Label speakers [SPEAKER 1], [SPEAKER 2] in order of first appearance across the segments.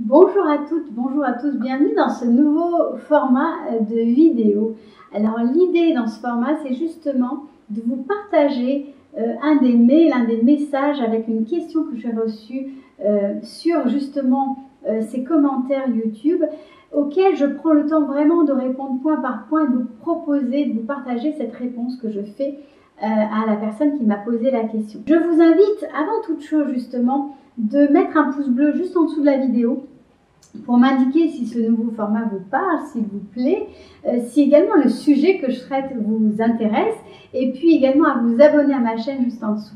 [SPEAKER 1] Bonjour à toutes, bonjour à tous, bienvenue dans ce nouveau format de vidéo. Alors l'idée dans ce format, c'est justement de vous partager un des mails, un des messages avec une question que j'ai reçue sur justement ces commentaires YouTube auxquels je prends le temps vraiment de répondre point par point et de vous proposer, de vous partager cette réponse que je fais à la personne qui m'a posé la question. Je vous invite avant toute chose justement de mettre un pouce bleu juste en dessous de la vidéo pour m'indiquer si ce nouveau format vous parle, s'il vous plaît, si également le sujet que je traite vous intéresse, et puis également à vous abonner à ma chaîne juste en dessous.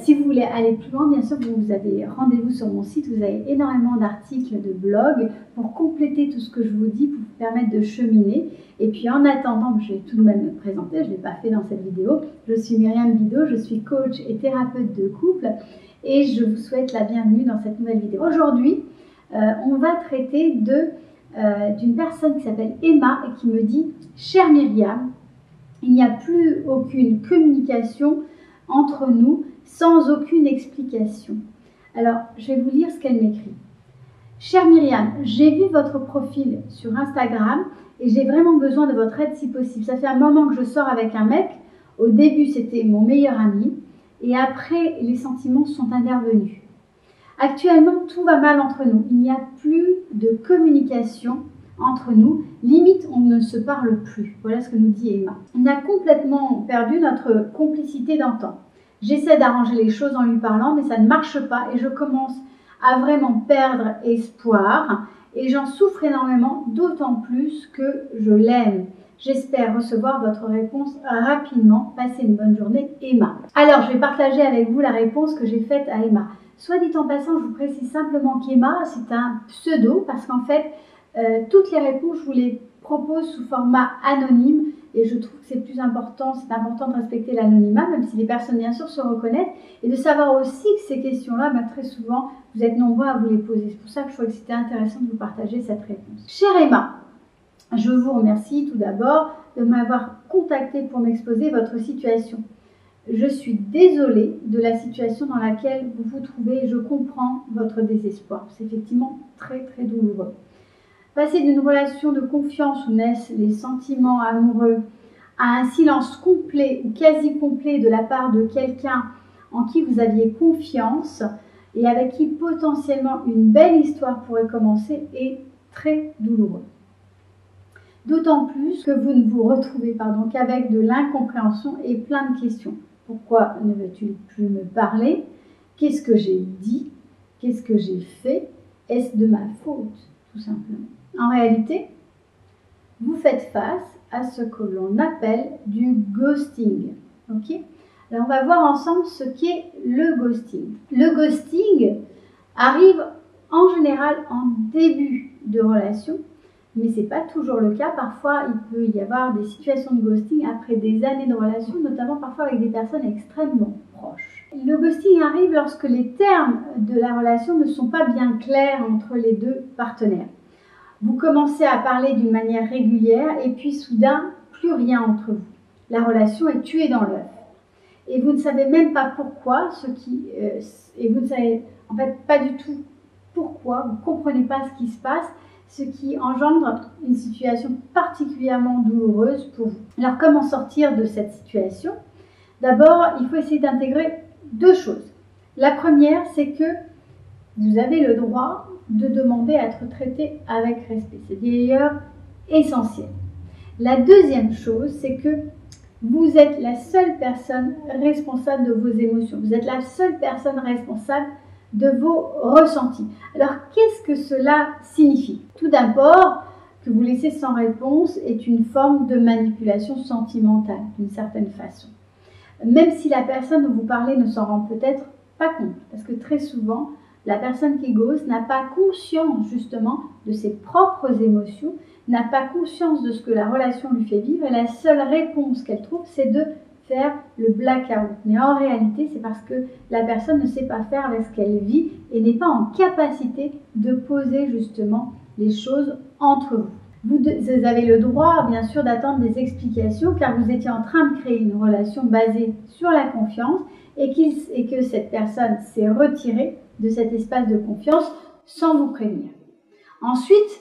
[SPEAKER 1] Si vous voulez aller plus loin, bien sûr, vous avez rendez-vous sur mon site, vous avez énormément d'articles, de blogs pour compléter tout ce que je vous dis, pour vous permettre de cheminer. Et puis en attendant, je vais tout de même me présenter, je ne l'ai pas fait dans cette vidéo, je suis Myriam Bidot, je suis coach et thérapeute de couple et je vous souhaite la bienvenue dans cette nouvelle vidéo. Aujourd'hui, on va traiter d'une personne qui s'appelle Emma et qui me dit « Chère Myriam, il n'y a plus aucune communication entre nous sans aucune explication. » Alors, je vais vous lire ce qu'elle m'écrit. « Chère Myriam, j'ai vu votre profil sur Instagram et j'ai vraiment besoin de votre aide si possible. Ça fait un moment que je sors avec un mec. Au début, c'était mon meilleur ami et après, les sentiments sont intervenus. Actuellement, tout va mal entre nous. Il n'y a plus de communication entre nous. Limite, on ne se parle plus. » Voilà ce que nous dit Emma. « On a complètement perdu notre complicité d'antan. J'essaie d'arranger les choses en lui parlant, mais ça ne marche pas et je commence à vraiment perdre espoir et j'en souffre énormément, d'autant plus que je l'aime. J'espère recevoir votre réponse rapidement. Passez une bonne journée, Emma. » Alors, je vais partager avec vous la réponse que j'ai faite à Emma. Soit dit en passant, je vous précise simplement qu'Emma, c'est un pseudo parce qu'en fait, toutes les réponses, je vous les propose sous format anonyme et je trouve que c'est plus important, c'est important de respecter l'anonymat, même si les personnes bien sûr se reconnaissent et de savoir aussi que ces questions-là, très souvent, vous êtes nombreux à vous les poser. C'est pour ça que je trouvais que c'était intéressant de vous partager cette réponse. Chère Emma, je vous remercie tout d'abord de m'avoir contacté pour m'exposer votre situation. Je suis désolée de la situation dans laquelle vous vous trouvez et je comprends votre désespoir. C'est effectivement très très douloureux. Passer d'une relation de confiance où naissent les sentiments amoureux à un silence complet ou quasi complet de la part de quelqu'un en qui vous aviez confiance et avec qui potentiellement une belle histoire pourrait commencer est très douloureux. D'autant plus que vous ne vous retrouvez qu'avec de l'incompréhension et plein de questions. Pourquoi ne veux-tu plus me parler? Qu'est-ce que j'ai dit? Qu'est-ce que j'ai fait? Est-ce de ma faute, tout simplement? En réalité, vous faites face à ce que l'on appelle du ghosting. Ok? Alors, on va voir ensemble ce qu'est le ghosting. Le ghosting arrive en général en début de relation, mais ce n'est pas toujours le cas. Parfois, il peut y avoir des situations de ghosting après des années de relation, notamment parfois avec des personnes extrêmement proches. Le ghosting arrive lorsque les termes de la relation ne sont pas bien clairs entre les deux partenaires. Vous commencez à parler d'une manière régulière et puis soudain, plus rien entre vous. La relation est tuée dans l'œuf. Et vous ne savez même pas pourquoi, et vous ne savez en fait pas du tout pourquoi, vous ne comprenez pas ce qui se passe, ce qui engendre une situation particulièrement douloureuse pour vous. Alors, comment sortir de cette situation? D'abord, il faut essayer d'intégrer deux choses. La première, c'est que vous avez le droit de demander à être traité avec respect. C'est d'ailleurs essentiel. La deuxième chose, c'est que vous êtes la seule personne responsable de vos émotions. Vous êtes la seule personne responsable de vos ressentis. Alors, qu'est-ce que cela signifie? Tout d'abord, que vous laissez sans réponse est une forme de manipulation sentimentale, d'une certaine façon. Même si la personne dont vous parlez ne s'en rend peut-être pas compte, parce que très souvent, la personne qui ghost n'a pas conscience justement de ses propres émotions, n'a pas conscience de ce que la relation lui fait vivre, et la seule réponse qu'elle trouve, c'est de faire le blackout. Mais en réalité, c'est parce que la personne ne sait pas faire avec ce qu'elle vit et n'est pas en capacité de poser justement les choses entre vous. Vous avez le droit, bien sûr, d'attendre des explications car vous étiez en train de créer une relation basée sur la confiance et que cette personne s'est retirée de cet espace de confiance sans vous prévenir. Ensuite,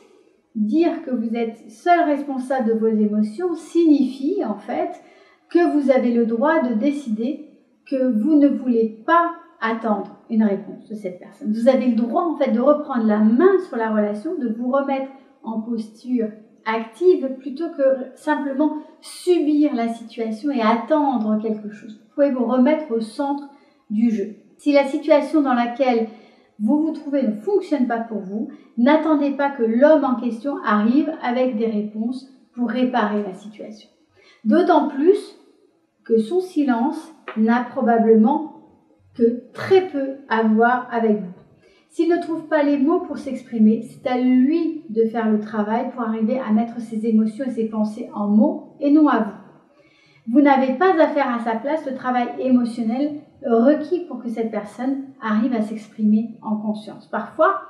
[SPEAKER 1] dire que vous êtes seul responsable de vos émotions signifie en fait que vous avez le droit de décider que vous ne voulez pas attendre une réponse de cette personne. Vous avez le droit en fait de reprendre la main sur la relation, de vous remettre en posture active plutôt que simplement subir la situation et attendre quelque chose. Vous pouvez vous remettre au centre du jeu. Si la situation dans laquelle vous vous trouvez ne fonctionne pas pour vous, n'attendez pas que l'homme en question arrive avec des réponses pour réparer la situation. D'autant plus que son silence n'a probablement que très peu à voir avec vous. S'il ne trouve pas les mots pour s'exprimer, c'est à lui de faire le travail pour arriver à mettre ses émotions et ses pensées en mots et non à vous. Vous n'avez pas à faire à sa place le travail émotionnel requis pour que cette personne arrive à s'exprimer en conscience. Parfois,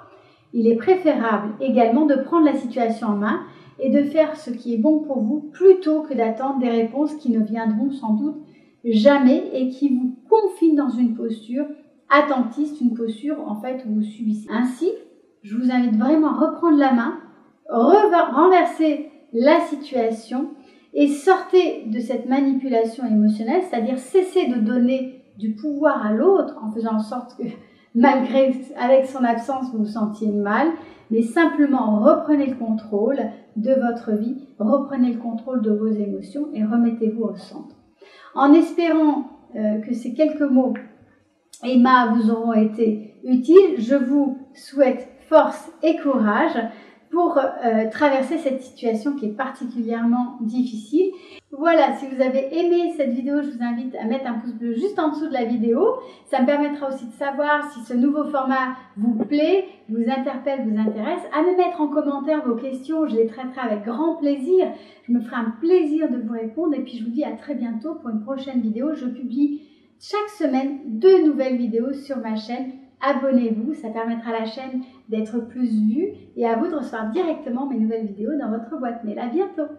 [SPEAKER 1] il est préférable également de prendre la situation en main et de faire ce qui est bon pour vous plutôt que d'attendre des réponses qui ne viendront sans doute jamais et qui vous confinent dans une posture attentiste, une posture en fait où vous subissez. Ainsi, je vous invite vraiment à reprendre la main, renverser la situation et sortez de cette manipulation émotionnelle, c'est-à-dire cessez de donner du pouvoir à l'autre en faisant en sorte que malgré, avec son absence, vous vous sentiez mal, mais simplement reprenez le contrôle de votre vie, reprenez le contrôle de vos émotions et remettez-vous au centre. En espérant que ces quelques mots, Emma, vous auront été utiles, je vous souhaite force et courage pour traverser cette situation qui est particulièrement difficile. Voilà, si vous avez aimé cette vidéo, je vous invite à mettre un pouce bleu juste en dessous de la vidéo. Ça me permettra aussi de savoir si ce nouveau format vous plaît, vous interpelle, vous intéresse. À me mettre en commentaire vos questions, je les traiterai avec grand plaisir. Je me ferai un plaisir de vous répondre et puis je vous dis à très bientôt pour une prochaine vidéo. Je publie chaque semaine 2 nouvelles vidéos sur ma chaîne. Abonnez-vous, ça permettra à la chaîne d'être plus vue et à vous de recevoir directement mes nouvelles vidéos dans votre boîte mail. À bientôt!